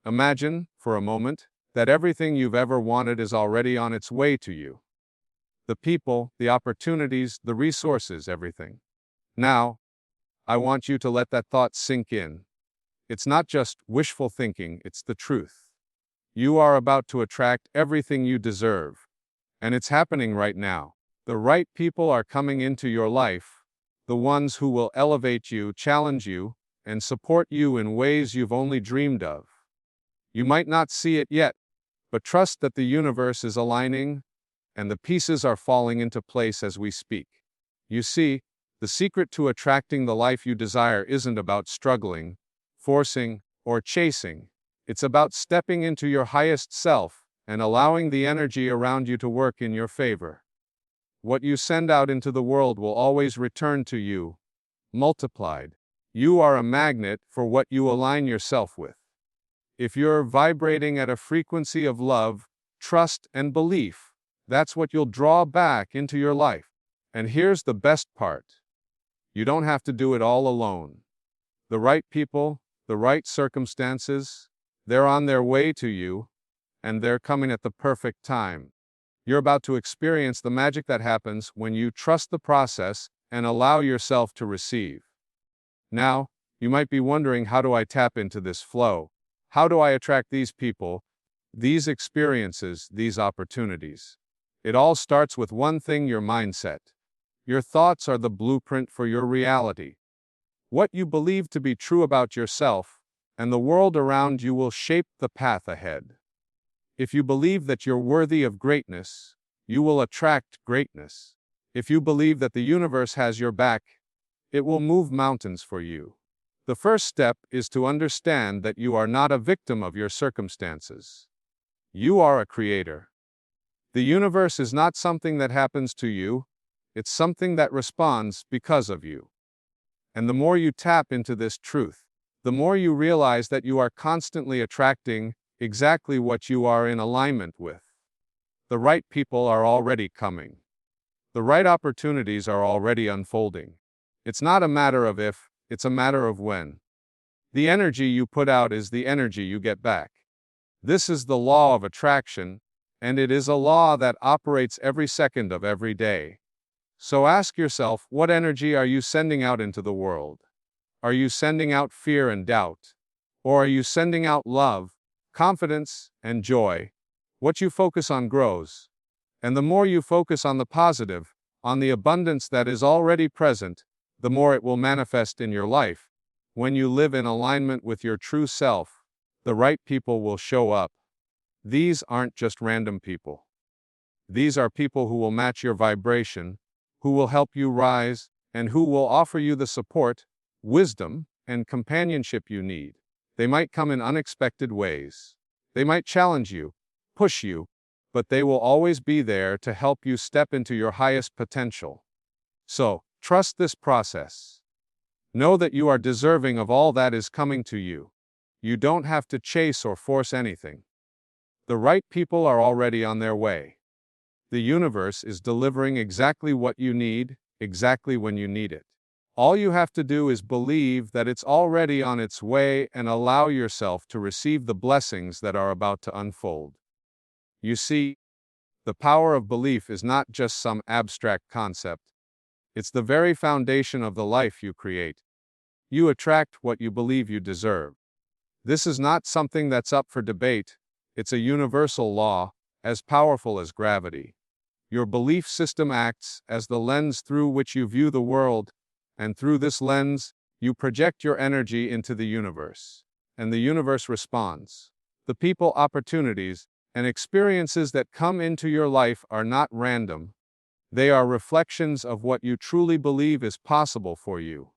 Imagine, for a moment, that everything you've ever wanted is already on its way to you. The people, the opportunities, the resources, everything. Now, I want you to let that thought sink in. It's not just wishful thinking, it's the truth. You are about to attract everything you deserve. And it's happening right now. The right people are coming into your life, the ones who will elevate you, challenge you, and support you in ways you've only dreamed of. You might not see it yet, but trust that the universe is aligning, and the pieces are falling into place as we speak. You see, the secret to attracting the life you desire isn't about struggling, forcing, or chasing. It's about stepping into your highest self and allowing the energy around you to work in your favor. What you send out into the world will always return to you, multiplied. You are a magnet for what you align yourself with. If you're vibrating at a frequency of love, trust, and belief, that's what you'll draw back into your life. And here's the best part. You don't have to do it all alone. The right people, the right circumstances, they're on their way to you, and they're coming at the perfect time. You're about to experience the magic that happens when you trust the process and allow yourself to receive. Now, you might be wondering, how do I tap into this flow? How do I attract these people, these experiences, these opportunities? It all starts with one thing: your mindset. Your thoughts are the blueprint for your reality. What you believe to be true about yourself and the world around you will shape the path ahead. If you believe that you're worthy of greatness, you will attract greatness. If you believe that the universe has your back, it will move mountains for you. The first step is to understand that you are not a victim of your circumstances. You are a creator. The universe is not something that happens to you, it's something that responds because of you. And the more you tap into this truth, the more you realize that you are constantly attracting exactly what you are in alignment with. The right people are already coming. The right opportunities are already unfolding. It's not a matter of if, it's a matter of when. The energy you put out is the energy you get back. This is the law of attraction, and it is a law that operates every second of every day. So ask yourself, what energy are you sending out into the world? Are you sending out fear and doubt? Or are you sending out love, confidence, and joy? What you focus on grows. And the more you focus on the positive, on the abundance that is already present, the more it will manifest in your life. When you live in alignment with your true self, the right people will show up. These aren't just random people. These are people who will match your vibration, who will help you rise, and who will offer you the support, wisdom, and companionship you need. They might come in unexpected ways. They might challenge you, push you, but they will always be there to help you step into your highest potential. So, trust this process. Know that you are deserving of all that is coming to you. You don't have to chase or force anything. The right people are already on their way. The universe is delivering exactly what you need, exactly when you need it. All you have to do is believe that it's already on its way and allow yourself to receive the blessings that are about to unfold. You see, the power of belief is not just some abstract concept. It's the very foundation of the life you create. You attract what you believe you deserve. This is not something that's up for debate. It's a universal law, as powerful as gravity. Your belief system acts as the lens through which you view the world, and through this lens, you project your energy into the universe. And the universe responds. The people, opportunities, and experiences that come into your life are not random. They are reflections of what you truly believe is possible for you.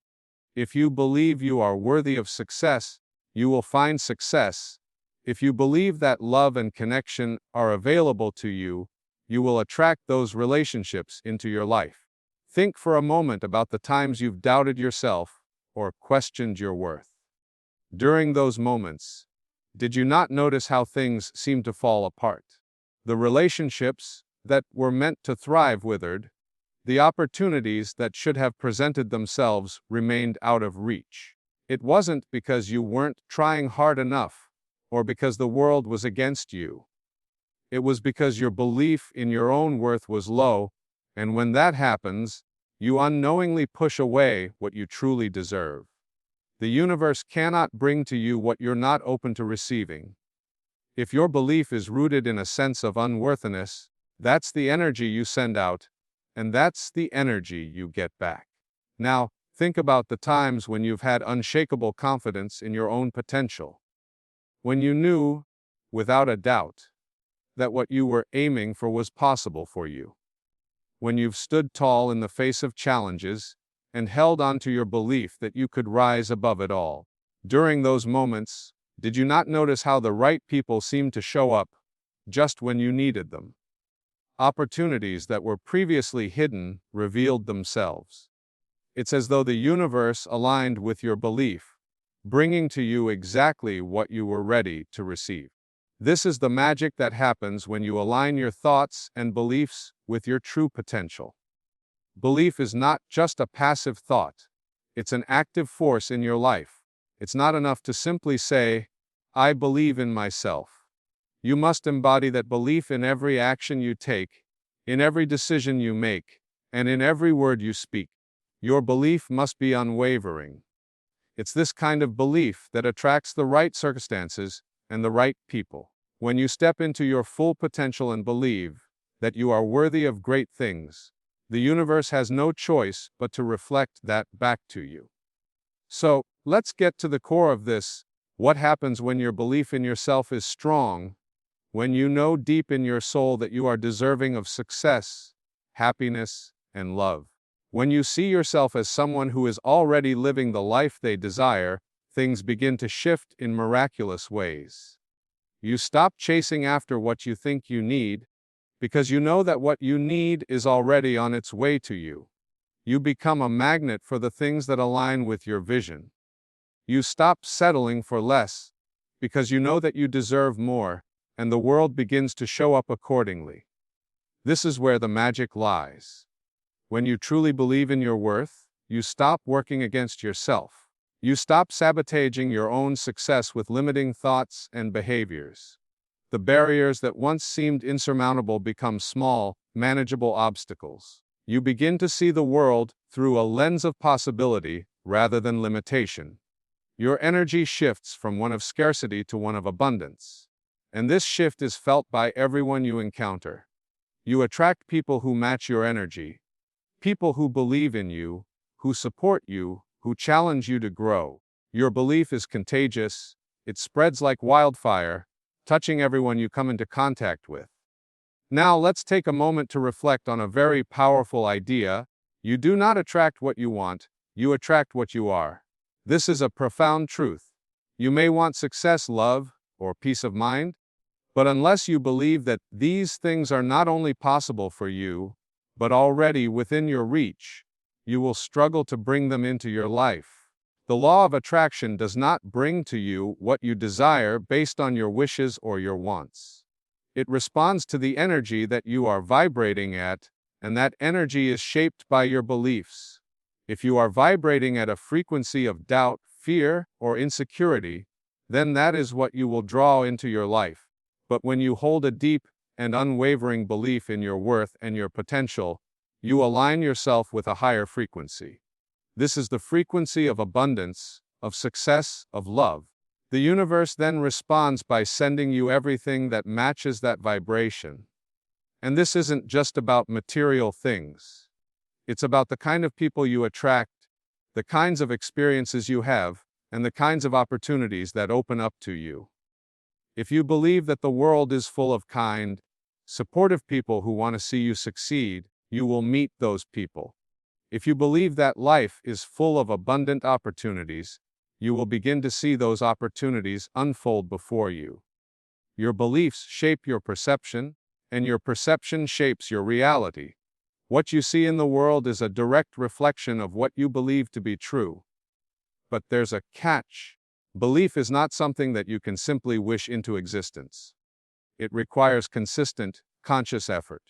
If you believe you are worthy of success, you will find success. If you believe that love and connection are available to you, you will attract those relationships into your life. Think for a moment about the times you've doubted yourself or questioned your worth. During those moments, did you not notice how things seemed to fall apart? The relationships that were meant to thrive withered. The opportunities that should have presented themselves remained out of reach. It wasn't because you weren't trying hard enough, or because the world was against you. It was because your belief in your own worth was low, and when that happens, you unknowingly push away what you truly deserve. The universe cannot bring to you what you're not open to receiving. If your belief is rooted in a sense of unworthiness, that's the energy you send out, and that's the energy you get back. Now, think about the times when you've had unshakable confidence in your own potential. When you knew, without a doubt, that what you were aiming for was possible for you. When you've stood tall in the face of challenges and held on to your belief that you could rise above it all. During those moments, did you not notice how the right people seemed to show up just when you needed them? Opportunities that were previously hidden revealed themselves. It's as though the universe aligned with your belief, bringing to you exactly what you were ready to receive. This is the magic that happens when you align your thoughts and beliefs with your true potential. Belief is not just a passive thought. It's an active force in your life. It's not enough to simply say, "I believe in myself." You must embody that belief in every action you take, in every decision you make, and in every word you speak. Your belief must be unwavering. It's this kind of belief that attracts the right circumstances and the right people. When you step into your full potential and believe that you are worthy of great things, the universe has no choice but to reflect that back to you. So, let's get to the core of this. What happens when your belief in yourself is strong? When you know deep in your soul that you are deserving of success, happiness, and love. When you see yourself as someone who is already living the life they desire, things begin to shift in miraculous ways. You stop chasing after what you think you need, because you know that what you need is already on its way to you. You become a magnet for the things that align with your vision. You stop settling for less, because you know that you deserve more, and the world begins to show up accordingly. This is where the magic lies. When you truly believe in your worth, you stop working against yourself. You stop sabotaging your own success with limiting thoughts and behaviors. The barriers that once seemed insurmountable become small, manageable obstacles. You begin to see the world through a lens of possibility rather than limitation. Your energy shifts from one of scarcity to one of abundance. And this shift is felt by everyone you encounter. You attract people who match your energy, people who believe in you, who support you, who challenge you to grow. Your belief is contagious. It spreads like wildfire, touching everyone you come into contact with. Now let's take a moment to reflect on a very powerful idea. You do not attract what you want, you attract what you are. This is a profound truth. You may want success, love, or peace of mind, but unless you believe that these things are not only possible for you, but already within your reach, you will struggle to bring them into your life. The law of attraction does not bring to you what you desire based on your wishes or your wants. It responds to the energy that you are vibrating at, and that energy is shaped by your beliefs. If you are vibrating at a frequency of doubt, fear, or insecurity, then that is what you will draw into your life. But when you hold a deep and unwavering belief in your worth and your potential, you align yourself with a higher frequency. This is the frequency of abundance, of success, of love. The universe then responds by sending you everything that matches that vibration. And this isn't just about material things. It's about the kind of people you attract, the kinds of experiences you have, and the kinds of opportunities that open up to you. If you believe that the world is full of kind, supportive people who want to see you succeed, you will meet those people. If you believe that life is full of abundant opportunities, you will begin to see those opportunities unfold before you. Your beliefs shape your perception, and your perception shapes your reality. What you see in the world is a direct reflection of what you believe to be true. But there's a catch. Belief is not something that you can simply wish into existence. It requires consistent, conscious effort.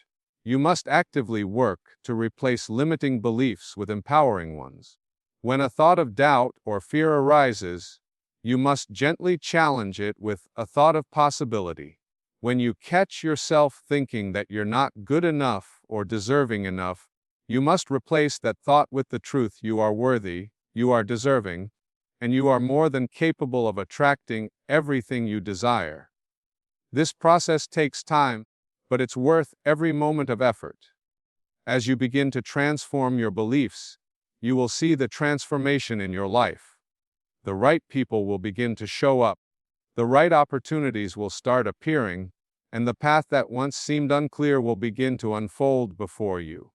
You must actively work to replace limiting beliefs with empowering ones. When a thought of doubt or fear arises, You must gently challenge it with a thought of possibility. When you catch yourself thinking that you're not good enough or deserving enough, you must replace that thought with the truth: you are worthy, you are deserving, and you are more than capable of attracting everything you desire. This process takes time, but it's worth every moment of effort. As you begin to transform your beliefs, you will see the transformation in your life. The right people will begin to show up, the right opportunities will start appearing, and the path that once seemed unclear will begin to unfold before you.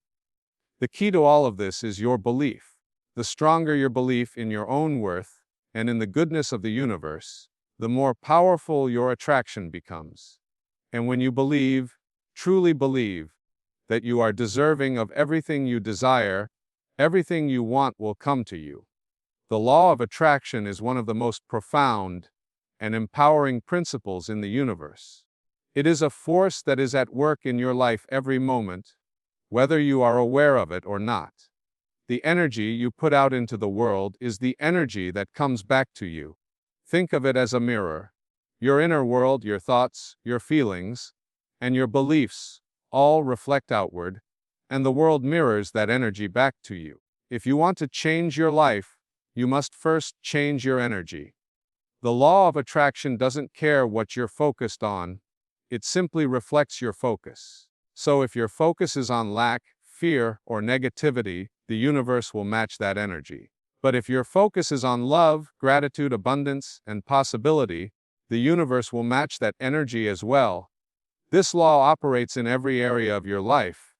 The key to all of this is your belief. The stronger your belief in your own worth and in the goodness of the universe, the more powerful your attraction becomes. And when you believe, truly believe, that you are deserving of everything you desire, everything you want will come to you. The law of attraction is one of the most profound and empowering principles in the universe. It is a force that is at work in your life every moment, whether you are aware of it or not. The energy you put out into the world is the energy that comes back to you. Think of it as a mirror. Your inner world, your thoughts, your feelings, and your beliefs all reflect outward, and the world mirrors that energy back to you. If you want to change your life, you must first change your energy. The law of attraction doesn't care what you're focused on, it simply reflects your focus. So if your focus is on lack, fear, or negativity, the universe will match that energy. But if your focus is on love, gratitude, abundance, and possibility, the universe will match that energy as well. This law operates in every area of your life,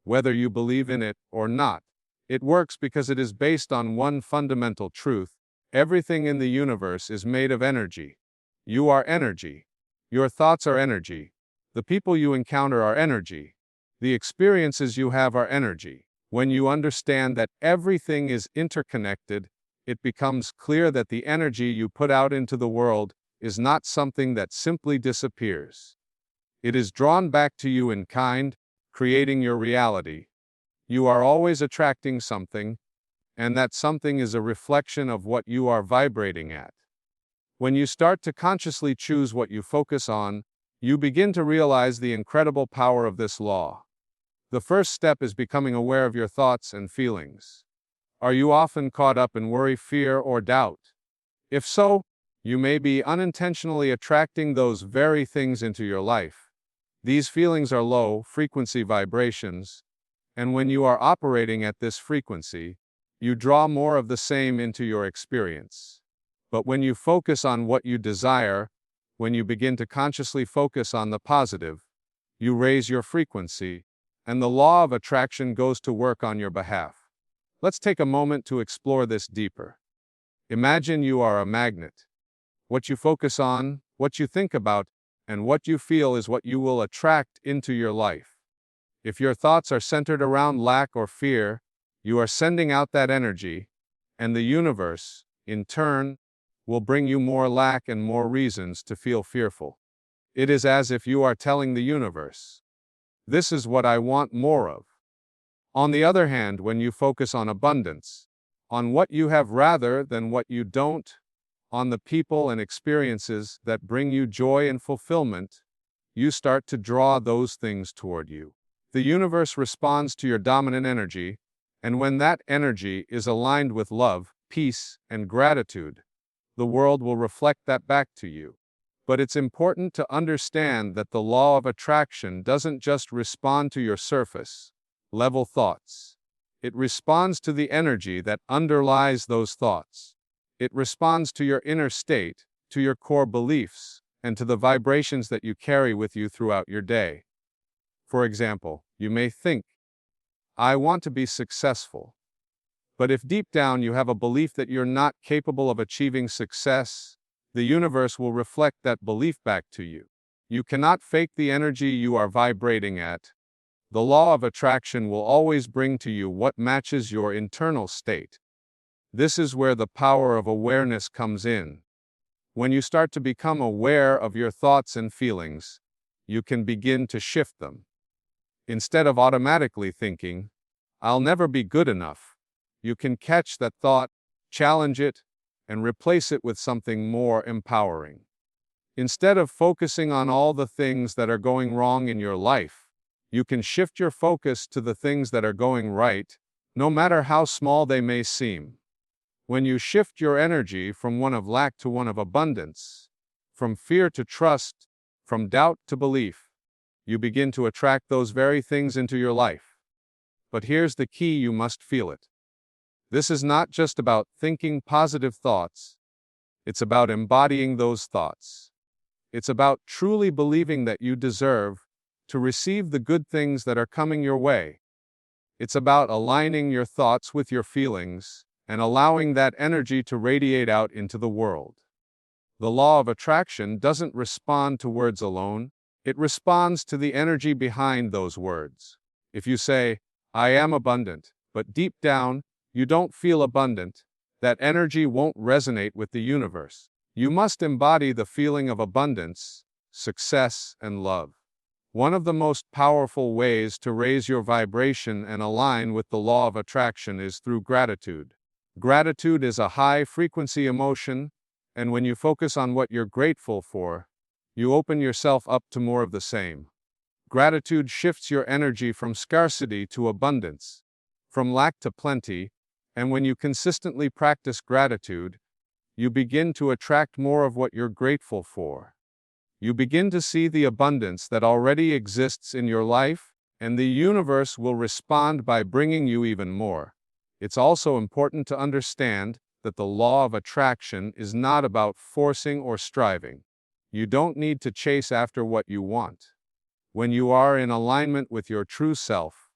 whether you believe in it or not. It works because it is based on one fundamental truth: everything in the universe is made of energy. You are energy. Your thoughts are energy. The people you encounter are energy. The experiences you have are energy. When you understand that everything is interconnected, it becomes clear that the energy you put out into the world is not something that simply disappears. It is drawn back to you in kind, creating your reality. You are always attracting something, and that something is a reflection of what you are vibrating at. When you start to consciously choose what you focus on, you begin to realize the incredible power of this law. The first step is becoming aware of your thoughts and feelings. Are you often caught up in worry, fear, or doubt? If so, you may be unintentionally attracting those very things into your life. These feelings are low-frequency vibrations, and when you are operating at this frequency, you draw more of the same into your experience. But when you focus on what you desire, when you begin to consciously focus on the positive, you raise your frequency, and the law of attraction goes to work on your behalf. Let's take a moment to explore this deeper. Imagine you are a magnet. What you focus on, what you think about, and what you feel is what you will attract into your life. If your thoughts are centered around lack or fear, you are sending out that energy, and the universe, in turn, will bring you more lack and more reasons to feel fearful. It is as if you are telling the universe, "This is what I want more of." On the other hand, when you focus on abundance, on what you have rather than what you don't, on the people and experiences that bring you joy and fulfillment, you start to draw those things toward you. The universe responds to your dominant energy, and when that energy is aligned with love, peace, and gratitude, the world will reflect that back to you. But it's important to understand that the law of attraction doesn't just respond to your surface level thoughts. It responds to the energy that underlies those thoughts. It responds to your inner state, to your core beliefs, and to the vibrations that you carry with you throughout your day. For example, you may think, "I want to be successful." But if deep down you have a belief that you're not capable of achieving success, the universe will reflect that belief back to you. You cannot fake the energy you are vibrating at. The law of attraction will always bring to you what matches your internal state. This is where the power of awareness comes in. When you start to become aware of your thoughts and feelings, you can begin to shift them. Instead of automatically thinking, "I'll never be good enough," you can catch that thought, challenge it, and replace it with something more empowering. Instead of focusing on all the things that are going wrong in your life, you can shift your focus to the things that are going right, no matter how small they may seem. When you shift your energy from one of lack to one of abundance, from fear to trust, from doubt to belief, you begin to attract those very things into your life. But here's the key: you must feel it. This is not just about thinking positive thoughts, it's about embodying those thoughts. It's about truly believing that you deserve to receive the good things that are coming your way. It's about aligning your thoughts with your feelings and allowing that energy to radiate out into the world. The law of attraction doesn't respond to words alone, it responds to the energy behind those words. If you say, "I am abundant," but deep down, you don't feel abundant, that energy won't resonate with the universe. You must embody the feeling of abundance, success, and love. One of the most powerful ways to raise your vibration and align with the law of attraction is through gratitude. Gratitude is a high-frequency emotion, and when you focus on what you're grateful for, you open yourself up to more of the same. Gratitude shifts your energy from scarcity to abundance, from lack to plenty, and when you consistently practice gratitude, you begin to attract more of what you're grateful for. You begin to see the abundance that already exists in your life, and the universe will respond by bringing you even more. It's also important to understand that the law of attraction is not about forcing or striving. You don't need to chase after what you want. When you are in alignment with your true self,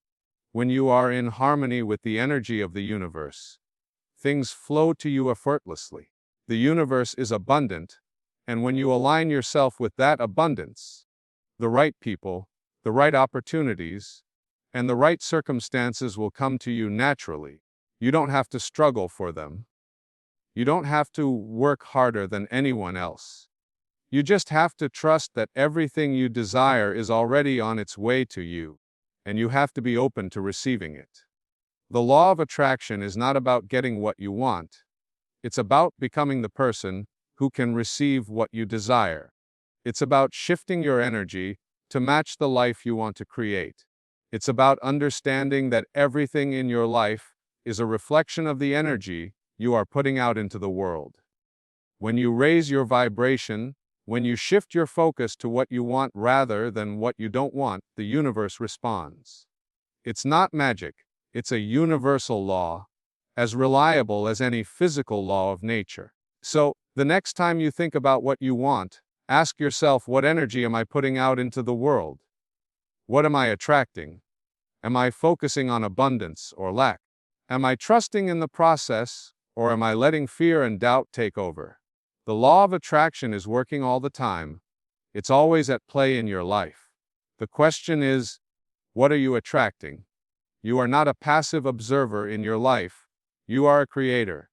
when you are in harmony with the energy of the universe, things flow to you effortlessly. The universe is abundant, and when you align yourself with that abundance, the right people, the right opportunities, and the right circumstances will come to you naturally. You don't have to struggle for them. You don't have to work harder than anyone else. You just have to trust that everything you desire is already on its way to you, and you have to be open to receiving it. The law of attraction is not about getting what you want. It's about becoming the person who can receive what you desire. It's about shifting your energy to match the life you want to create. It's about understanding that everything in your life is a reflection of the energy you are putting out into the world. When you raise your vibration, when you shift your focus to what you want rather than what you don't want, the universe responds. It's not magic, it's a universal law, as reliable as any physical law of nature. So, the next time you think about what you want, ask yourself, what energy am I putting out into the world? What am I attracting? Am I focusing on abundance or lack? Am I trusting in the process, or am I letting fear and doubt take over? The law of attraction is working all the time. It's always at play in your life. The question is, what are you attracting? You are not a passive observer in your life. You are a creator.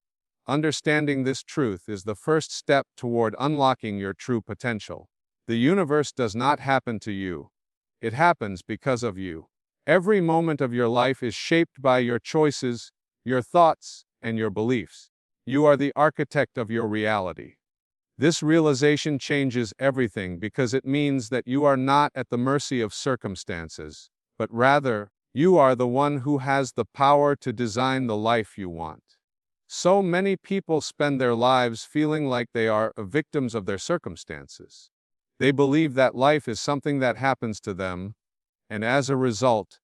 Understanding this truth is the first step toward unlocking your true potential. The universe does not happen to you. It happens because of you. Every moment of your life is shaped by your choices, your thoughts, and your beliefs. You are the architect of your reality. This realization changes everything because it means that you are not at the mercy of circumstances, but rather, you are the one who has the power to design the life you want. So many people spend their lives feeling like they are victims of their circumstances. They believe that life is something that happens to them, and as a result,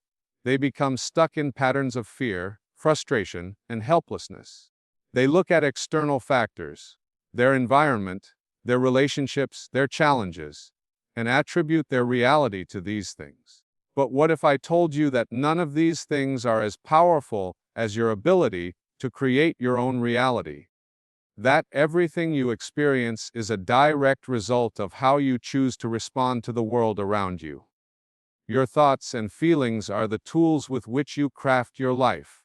they become stuck in patterns of fear, frustration, and helplessness. They look at external factors, their environment, their relationships, their challenges, and attribute their reality to these things. But what if I told you that none of these things are as powerful as your ability to create your own reality? That everything you experience is a direct result of how you choose to respond to the world around you. Your thoughts and feelings are the tools with which you craft your life.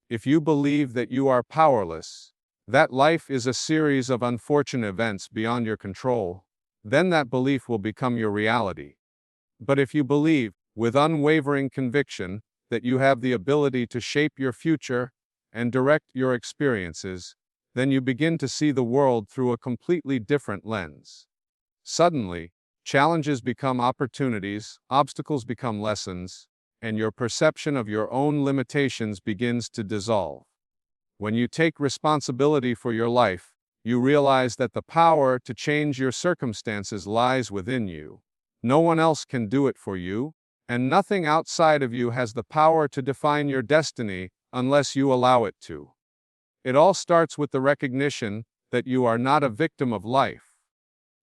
If you believe that you are powerless, that life is a series of unfortunate events beyond your control, then that belief will become your reality. But if you believe, with unwavering conviction, that you have the ability to shape your future and direct your experiences, then you begin to see the world through a completely different lens. Suddenly, challenges become opportunities, obstacles become lessons, and your perception of your own limitations begins to dissolve. When you take responsibility for your life, you realize that the power to change your circumstances lies within you. No one else can do it for you, and nothing outside of you has the power to define your destiny unless you allow it to. It all starts with the recognition that you are not a victim of life.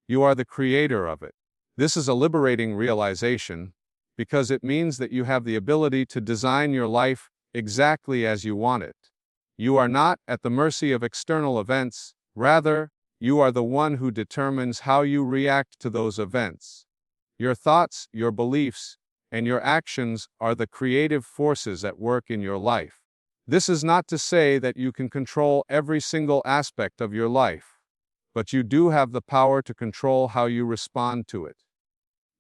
You are the creator of it. This is a liberating realization because it means that you have the ability to design your life exactly as you want it. You are not at the mercy of external events, rather, you are the one who determines how you react to those events. Your thoughts, your beliefs, and your actions are the creative forces at work in your life. This is not to say that you can control every single aspect of your life, but you do have the power to control how you respond to it.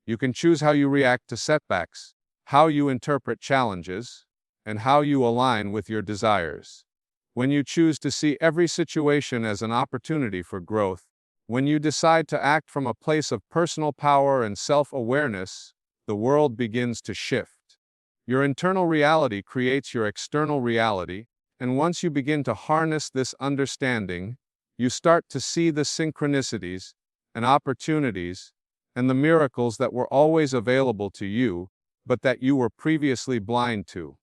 You can choose how you react to setbacks, how you interpret challenges, and how you align with your desires. When you choose to see every situation as an opportunity for growth, when you decide to act from a place of personal power and self-awareness, the world begins to shift. Your internal reality creates your external reality, and once you begin to harness this understanding, you start to see the synchronicities and opportunities and the miracles that were always available to you, but that you were previously blind to.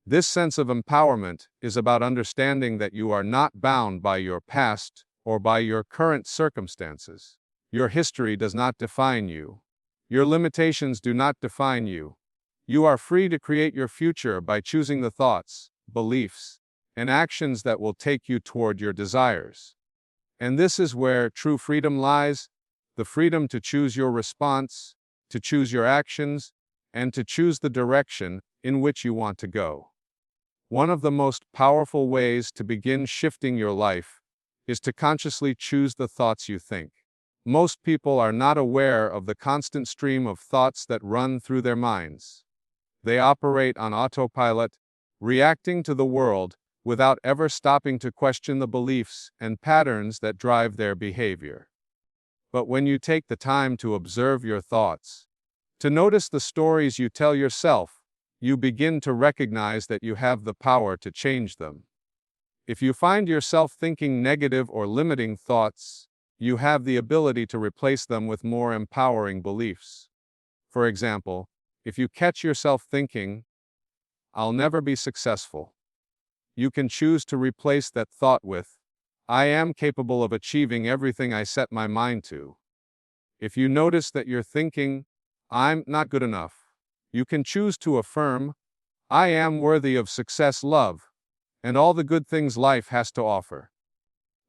This sense of empowerment is about understanding that you are not bound by your past or by your current circumstances. Your history does not define you. Your limitations do not define you. You are free to create your future by choosing the thoughts, beliefs, and actions that will take you toward your desires. And this is where true freedom lies, the freedom to choose your response, to choose your actions, and to choose the direction in which you want to go. One of the most powerful ways to begin shifting your life is to consciously choose the thoughts you think. Most people are not aware of the constant stream of thoughts that run through their minds. They operate on autopilot, reacting to the world without ever stopping to question the beliefs and patterns that drive their behavior. But when you take the time to observe your thoughts, to notice the stories you tell yourself, you begin to recognize that you have the power to change them. If you find yourself thinking negative or limiting thoughts, you have the ability to replace them with more empowering beliefs. For example, if you catch yourself thinking, "I'll never be successful," you can choose to replace that thought with, "I am capable of achieving everything I set my mind to." If you notice that you're thinking, "I'm not good enough," you can choose to affirm, "I am worthy of success, love, and all the good things life has to offer."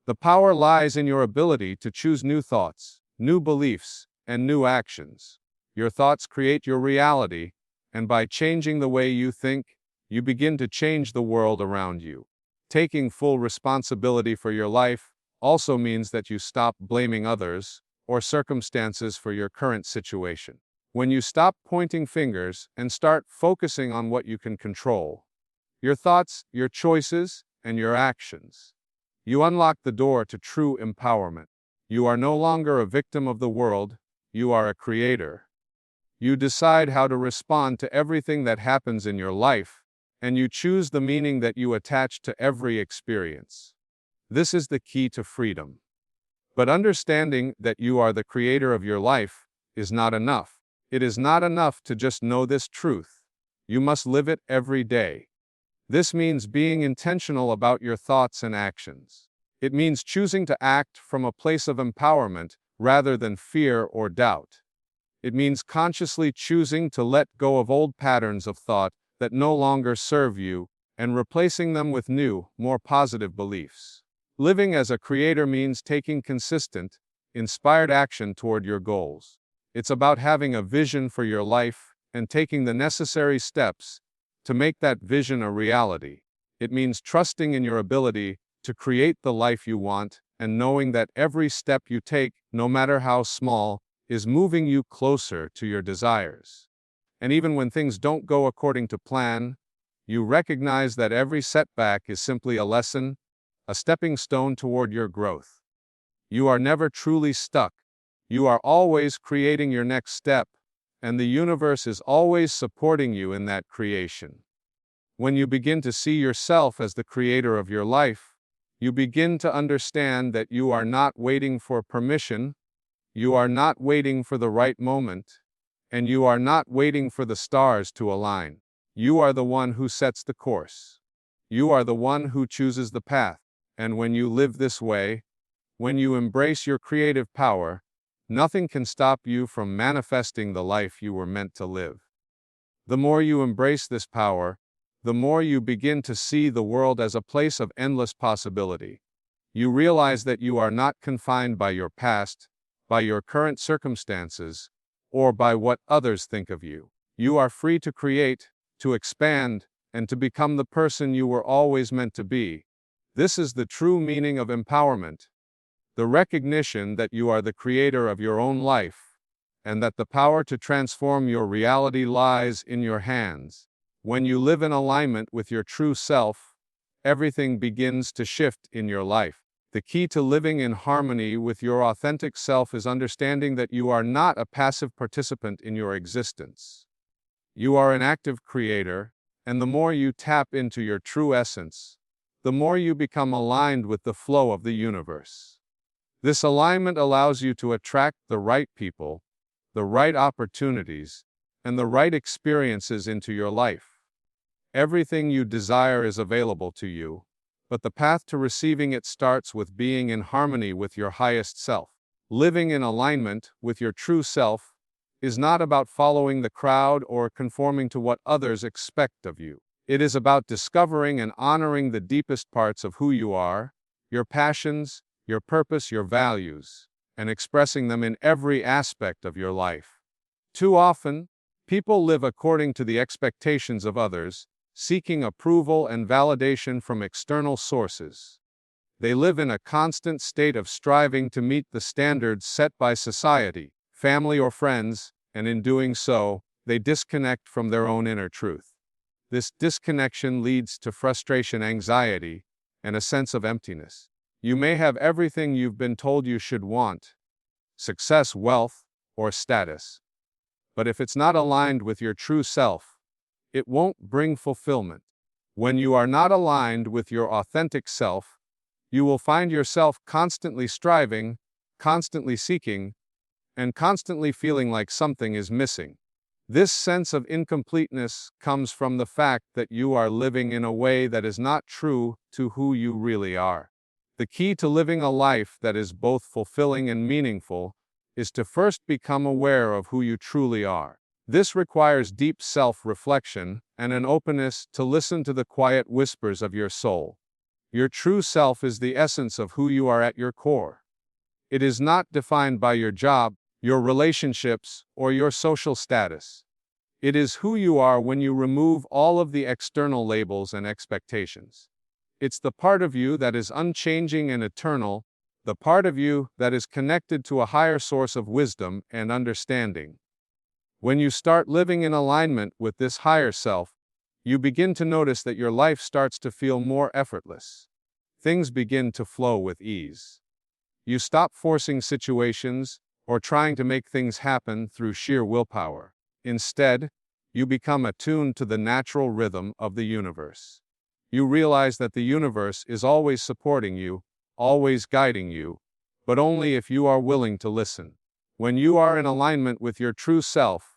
The power lies in your ability to choose new thoughts, new beliefs, and new actions. Your thoughts create your reality, and by changing the way you think, you begin to change the world around you. Taking full responsibility for your life also means that you stop blaming others or circumstances for your current situation. When you stop pointing fingers and start focusing on what you can control, your thoughts, your choices, and your actions, you unlock the door to true empowerment. You are no longer a victim of the world, you are a creator. You decide how to respond to everything that happens in your life, and you choose the meaning that you attach to every experience. This is the key to freedom. But understanding that you are the creator of your life is not enough. It is not enough to just know this truth. You must live it every day. This means being intentional about your thoughts and actions. It means choosing to act from a place of empowerment rather than fear or doubt. It means consciously choosing to let go of old patterns of thought that no longer serve you and replacing them with new, more positive beliefs. Living as a creator means taking consistent, inspired action toward your goals. It's about having a vision for your life and taking the necessary steps to make that vision a reality. It means trusting in your ability to create the life you want and knowing that every step you take, no matter how small, is moving you closer to your desires. And even when things don't go according to plan, you recognize that every setback is simply a lesson, a stepping stone toward your growth. You are never truly stuck. You are always creating your next step, and the universe is always supporting you in that creation. When you begin to see yourself as the creator of your life, you begin to understand that you are not waiting for permission, you are not waiting for the right moment, and you are not waiting for the stars to align. You are the one who sets the course. You are the one who chooses the path. And when you live this way, when you embrace your creative power, nothing can stop you from manifesting the life you were meant to live. The more you embrace this power, the more you begin to see the world as a place of endless possibility. You realize that you are not confined by your past, by your current circumstances, or by what others think of you. You are free to create, to expand, and to become the person you were always meant to be. This is the true meaning of empowerment. The recognition that you are the creator of your own life, and that the power to transform your reality lies in your hands. When you live in alignment with your true self, everything begins to shift in your life. The key to living in harmony with your authentic self is understanding that you are not a passive participant in your existence. You are an active creator, and the more you tap into your true essence, the more you become aligned with the flow of the universe. This alignment allows you to attract the right people, the right opportunities, and the right experiences into your life. Everything you desire is available to you, but the path to receiving it starts with being in harmony with your highest self. Living in alignment with your true self is not about following the crowd or conforming to what others expect of you. It is about discovering and honoring the deepest parts of who you are, your passions, your purpose, your values, and expressing them in every aspect of your life. Too often, people live according to the expectations of others, seeking approval and validation from external sources. They live in a constant state of striving to meet the standards set by society, family, or friends, and in doing so, they disconnect from their own inner truth. This disconnection leads to frustration, anxiety, and a sense of emptiness. You may have everything you've been told you should want: success, wealth, or status. But if it's not aligned with your true self, it won't bring fulfillment. When you are not aligned with your authentic self, you will find yourself constantly striving, constantly seeking, and constantly feeling like something is missing. This sense of incompleteness comes from the fact that you are living in a way that is not true to who you really are. The key to living a life that is both fulfilling and meaningful is to first become aware of who you truly are. This requires deep self-reflection and an openness to listen to the quiet whispers of your soul. Your true self is the essence of who you are at your core. It is not defined by your job, your relationships, or your social status. It is who you are when you remove all of the external labels and expectations. It's the part of you that is unchanging and eternal, the part of you that is connected to a higher source of wisdom and understanding. When you start living in alignment with this higher self, you begin to notice that your life starts to feel more effortless. Things begin to flow with ease. You stop forcing situations or trying to make things happen through sheer willpower. Instead, you become attuned to the natural rhythm of the universe. You realize that the universe is always supporting you, always guiding you, but only if you are willing to listen. When you are in alignment with your true self,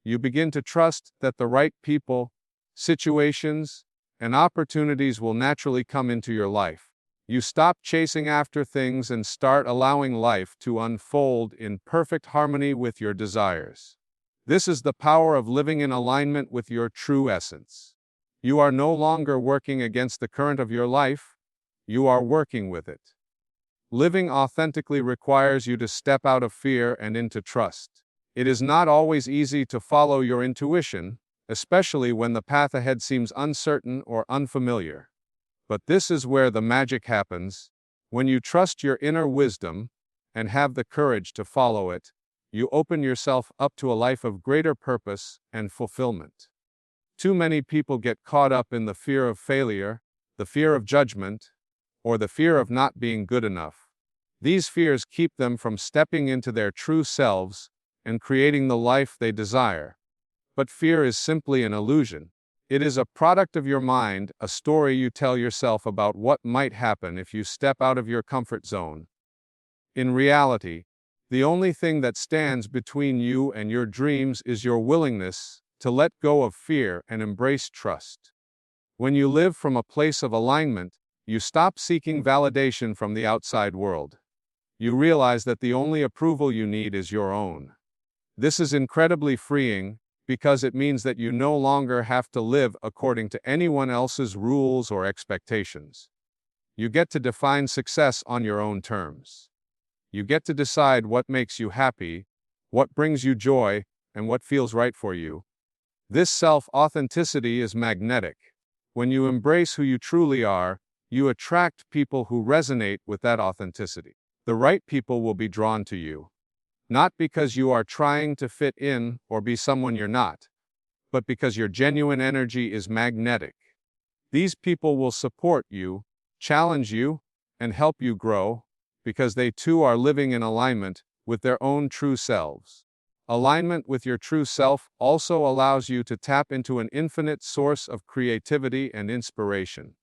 you begin to trust that the right people, situations, and opportunities will naturally come into your life. You stop chasing after things and start allowing life to unfold in perfect harmony with your desires. This is the power of living in alignment with your true essence. You are no longer working against the current of your life, you are working with it. Living authentically requires you to step out of fear and into trust. It is not always easy to follow your intuition, especially when the path ahead seems uncertain or unfamiliar. But this is where the magic happens. When you trust your inner wisdom and have the courage to follow it, you open yourself up to a life of greater purpose and fulfillment. Too many people get caught up in the fear of failure, the fear of judgment, or the fear of not being good enough. These fears keep them from stepping into their true selves and creating the life they desire. But fear is simply an illusion. It is a product of your mind, a story you tell yourself about what might happen if you step out of your comfort zone. In reality, the only thing that stands between you and your dreams is your willingness to let go of fear and embrace trust. When you live from a place of alignment, you stop seeking validation from the outside world. You realize that the only approval you need is your own. This is incredibly freeing, because it means that you no longer have to live according to anyone else's rules or expectations. You get to define success on your own terms. You get to decide what makes you happy, what brings you joy, and what feels right for you. This self-authenticity is magnetic. When you embrace who you truly are, you attract people who resonate with that authenticity. The right people will be drawn to you. Not because you are trying to fit in or be someone you're not, but because your genuine energy is magnetic. These people will support you, challenge you, and help you grow, because they too are living in alignment with their own true selves. Alignment with your true self also allows you to tap into an infinite source of creativity and inspiration.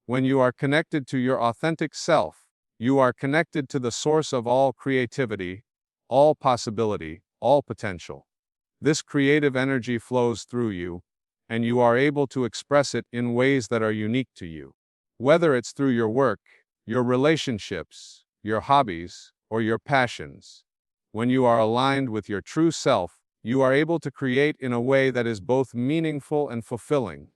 When you are connected to your authentic self, you are connected to the source of all creativity, all possibility, all potential. This creative energy flows through you, and you are able to express it in ways that are unique to you. Whether it's through your work, your relationships, your hobbies, or your passions. When you are aligned with your true self, you are able to create in a way that is both meaningful and fulfilling.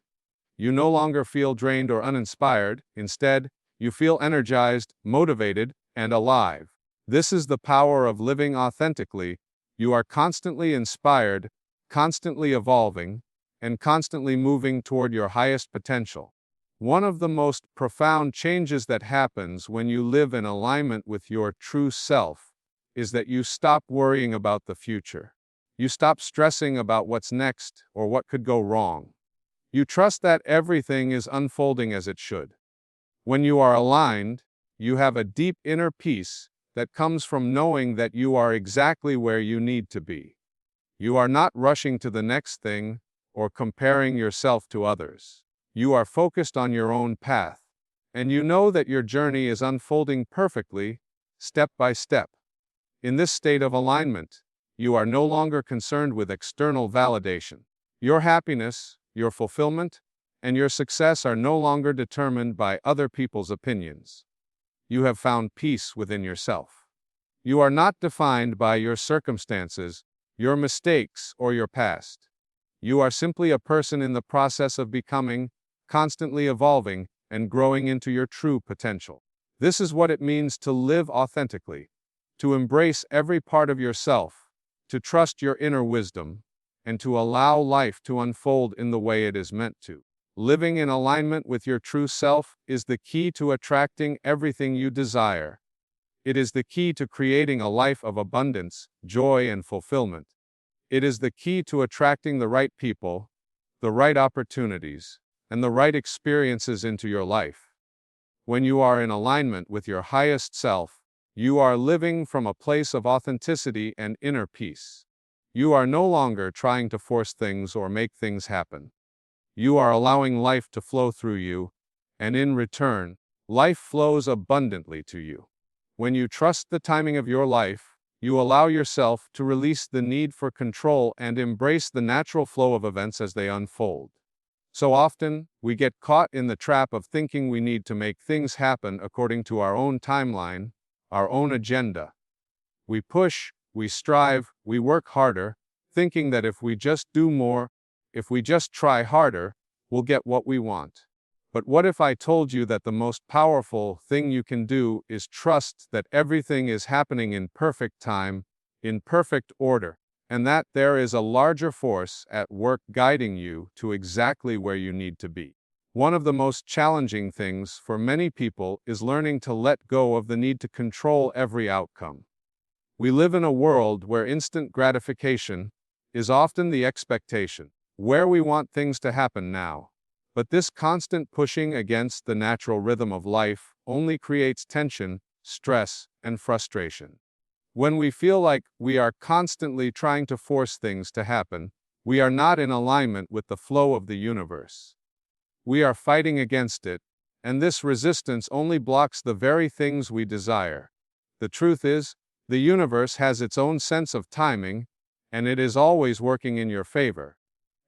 You no longer feel drained or uninspired. Instead, you feel energized, motivated, and alive. This is the power of living authentically. You are constantly inspired, constantly evolving, and constantly moving toward your highest potential. One of the most profound changes that happens when you live in alignment with your true self is that you stop worrying about the future. You stop stressing about what's next or what could go wrong. You trust that everything is unfolding as it should. When you are aligned, you have a deep inner peace that comes from knowing that you are exactly where you need to be. You are not rushing to the next thing or comparing yourself to others. You are focused on your own path, and you know that your journey is unfolding perfectly, step by step. In this state of alignment, you are no longer concerned with external validation. Your happiness, your fulfillment, and your success are no longer determined by other people's opinions. You have found peace within yourself. You are not defined by your circumstances, your mistakes, or your past. You are simply a person in the process of becoming, constantly evolving, and growing into your true potential. This is what it means to live authentically, to embrace every part of yourself, to trust your inner wisdom, and to allow life to unfold in the way it is meant to. Living in alignment with your true self is the key to attracting everything you desire. It is the key to creating a life of abundance, joy, and fulfillment. It is the key to attracting the right people, the right opportunities, and the right experiences into your life. When you are in alignment with your highest self, you are living from a place of authenticity and inner peace. You are no longer trying to force things or make things happen. You are allowing life to flow through you, and in return, life flows abundantly to you. When you trust the timing of your life, you allow yourself to release the need for control and embrace the natural flow of events as they unfold. So often, we get caught in the trap of thinking we need to make things happen according to our own timeline, our own agenda. We push, we strive, we work harder, thinking that if we just do more, if we just try harder, we'll get what we want. But what if I told you that the most powerful thing you can do is trust that everything is happening in perfect time, in perfect order, and that there is a larger force at work guiding you to exactly where you need to be? One of the most challenging things for many people is learning to let go of the need to control every outcome. We live in a world where instant gratification is often the expectation, where we want things to happen now. But this constant pushing against the natural rhythm of life only creates tension, stress, and frustration. When we feel like we are constantly trying to force things to happen, we are not in alignment with the flow of the universe. We are fighting against it, and this resistance only blocks the very things we desire. The truth is, the universe has its own sense of timing, and it is always working in your favor.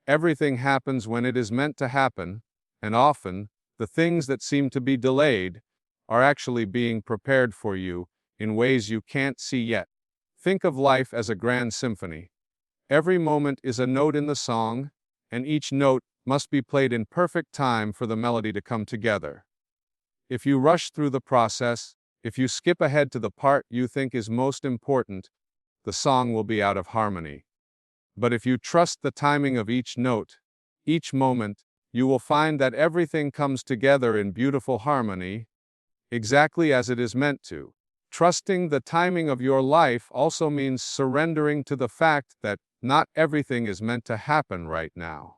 Everything happens when it is meant to happen, and often, the things that seem to be delayed are actually being prepared for you in ways you can't see yet. Think of life as a grand symphony. Every moment is a note in the song, and each note must be played in perfect time for the melody to come together. If you rush through the process, if you skip ahead to the part you think is most important, the song will be out of harmony. But if you trust the timing of each note, each moment, you will find that everything comes together in beautiful harmony, exactly as it is meant to. Trusting the timing of your life also means surrendering to the fact that not everything is meant to happen right now.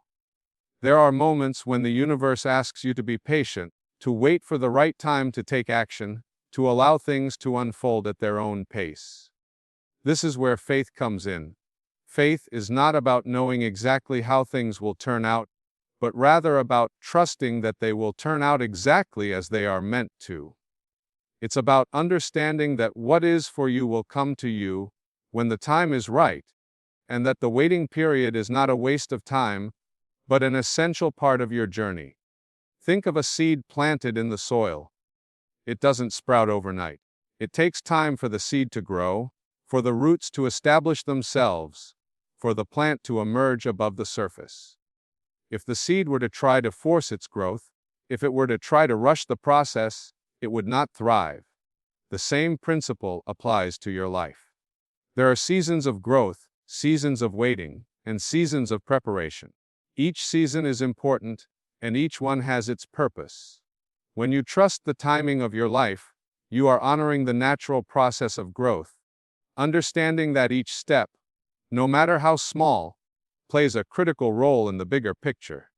There are moments when the universe asks you to be patient, to wait for the right time to take action, to allow things to unfold at their own pace. This is where faith comes in. Faith is not about knowing exactly how things will turn out, but rather about trusting that they will turn out exactly as they are meant to. It's about understanding that what is for you will come to you when the time is right, and that the waiting period is not a waste of time, but an essential part of your journey. Think of a seed planted in the soil. It doesn't sprout overnight. It takes time for the seed to grow, for the roots to establish themselves, for the plant to emerge above the surface. If the seed were to try to force its growth, if it were to try to rush the process, it would not thrive. The same principle applies to your life. There are seasons of growth, seasons of waiting, and seasons of preparation. Each season is important, and each one has its purpose. When you trust the timing of your life, you are honoring the natural process of growth, understanding that each step, no matter how small, plays a critical role in the bigger picture.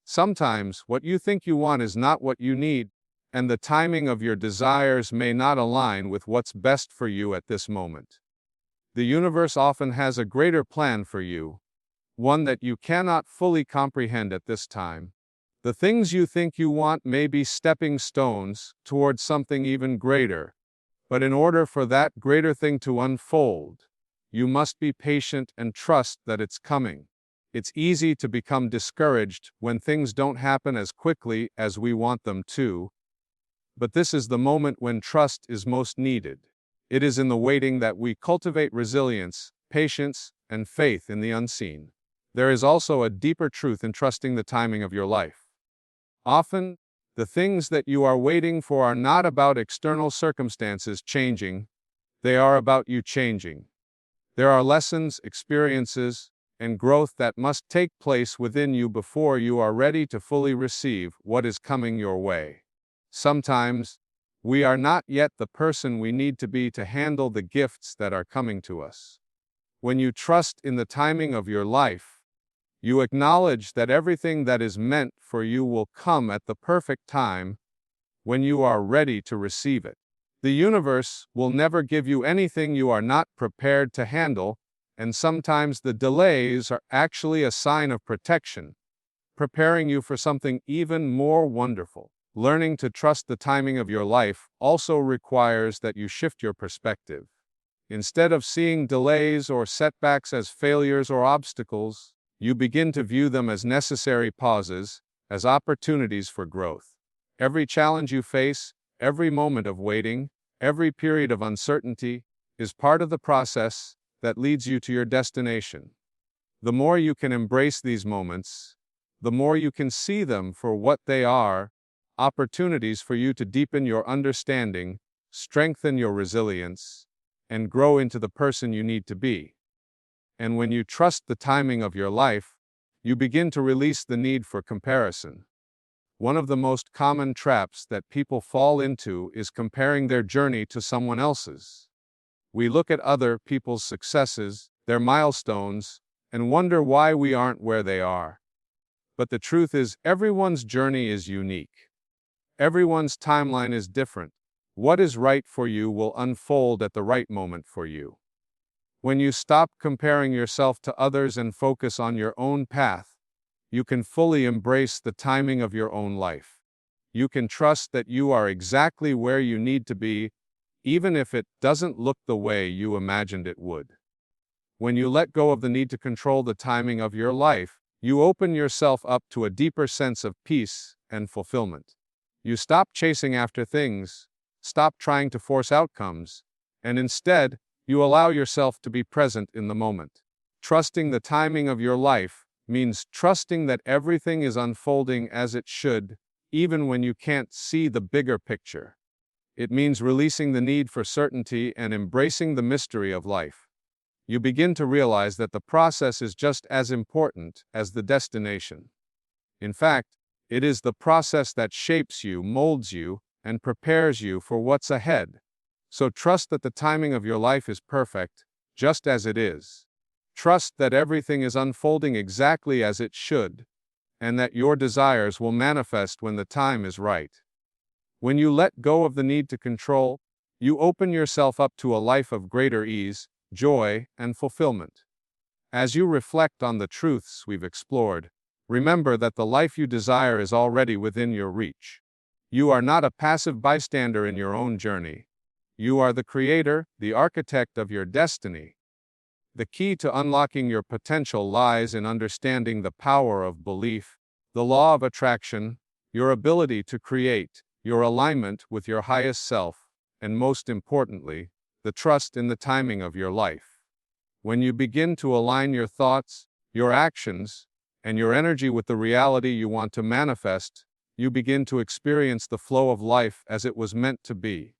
Sometimes, what you think you want is not what you need, and the timing of your desires may not align with what's best for you at this moment. The universe often has a greater plan for you, one that you cannot fully comprehend at this time. The things you think you want may be stepping stones towards something even greater, but in order for that greater thing to unfold, you must be patient and trust that it's coming. It's easy to become discouraged when things don't happen as quickly as we want them to, but this is the moment when trust is most needed. It is in the waiting that we cultivate resilience, patience, and faith in the unseen. There is also a deeper truth in trusting the timing of your life. Often, the things that you are waiting for are not about external circumstances changing, they are about you changing. There are lessons, experiences, and growth that must take place within you before you are ready to fully receive what is coming your way. Sometimes, we are not yet the person we need to be to handle the gifts that are coming to us. When you trust in the timing of your life, you acknowledge that everything that is meant for you will come at the perfect time when you are ready to receive it. The universe will never give you anything you are not prepared to handle, and sometimes the delays are actually a sign of protection, preparing you for something even more wonderful. Learning to trust the timing of your life also requires that you shift your perspective. Instead of seeing delays or setbacks as failures or obstacles, you begin to view them as necessary pauses, as opportunities for growth. Every challenge you face, every moment of waiting, every period of uncertainty, is part of the process that leads you to your destination. The more you can embrace these moments, the more you can see them for what they are, opportunities for you to deepen your understanding, strengthen your resilience, and grow into the person you need to be. And when you trust the timing of your life, you begin to release the need for comparison. One of the most common traps that people fall into is comparing their journey to someone else's. We look at other people's successes, their milestones, and wonder why we aren't where they are. But the truth is, everyone's journey is unique. Everyone's timeline is different. What is right for you will unfold at the right moment for you. When you stop comparing yourself to others and focus on your own path, you can fully embrace the timing of your own life. You can trust that you are exactly where you need to be, even if it doesn't look the way you imagined it would. When you let go of the need to control the timing of your life, you open yourself up to a deeper sense of peace and fulfillment. You stop chasing after things, stop trying to force outcomes, and instead, you allow yourself to be present in the moment. Trusting the timing of your life means trusting that everything is unfolding as it should, even when you can't see the bigger picture. It means releasing the need for certainty and embracing the mystery of life. You begin to realize that the process is just as important as the destination. In fact, it is the process that shapes you, molds you, and prepares you for what's ahead. So trust that the timing of your life is perfect, just as it is. Trust that everything is unfolding exactly as it should, and that your desires will manifest when the time is right. When you let go of the need to control, you open yourself up to a life of greater ease, joy, and fulfillment. As you reflect on the truths we've explored, remember that the life you desire is already within your reach. You are not a passive bystander in your own journey. You are the creator, the architect of your destiny. The key to unlocking your potential lies in understanding the power of belief, the law of attraction, your ability to create, your alignment with your highest self, and most importantly, the trust in the timing of your life. When you begin to align your thoughts, your actions, and your energy with the reality you want to manifest, you begin to experience the flow of life as it was meant to be.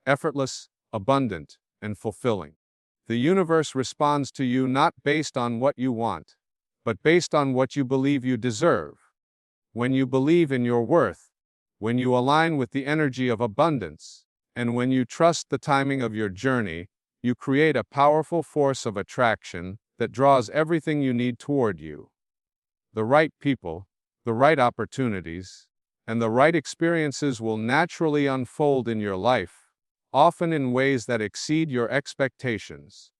Effortless, abundant, and fulfilling. The universe responds to you not based on what you want, but based on what you believe you deserve. When you believe in your worth, when you align with the energy of abundance, and when you trust the timing of your journey, you create a powerful force of attraction that draws everything you need toward you. The right people, the right opportunities, and the right experiences will naturally unfold in your life, often in ways that exceed your expectations.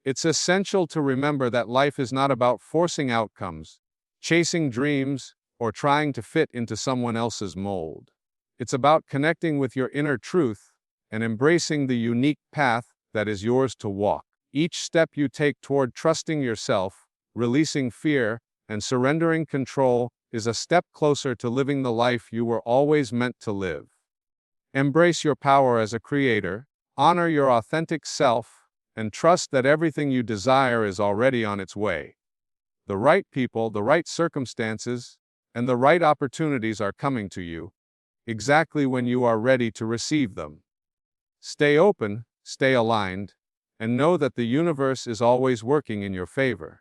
It's essential to remember that life is not about forcing outcomes, chasing dreams, or trying to fit into someone else's mold. It's about connecting with your inner truth and embracing the unique path that is yours to walk. Each step you take toward trusting yourself, releasing fear, and surrendering control is a step closer to living the life you were always meant to live. Embrace your power as a creator, honor your authentic self, and trust that everything you desire is already on its way. The right people, the right circumstances, and the right opportunities are coming to you, exactly when you are ready to receive them. Stay open, stay aligned, and know that the universe is always working in your favor.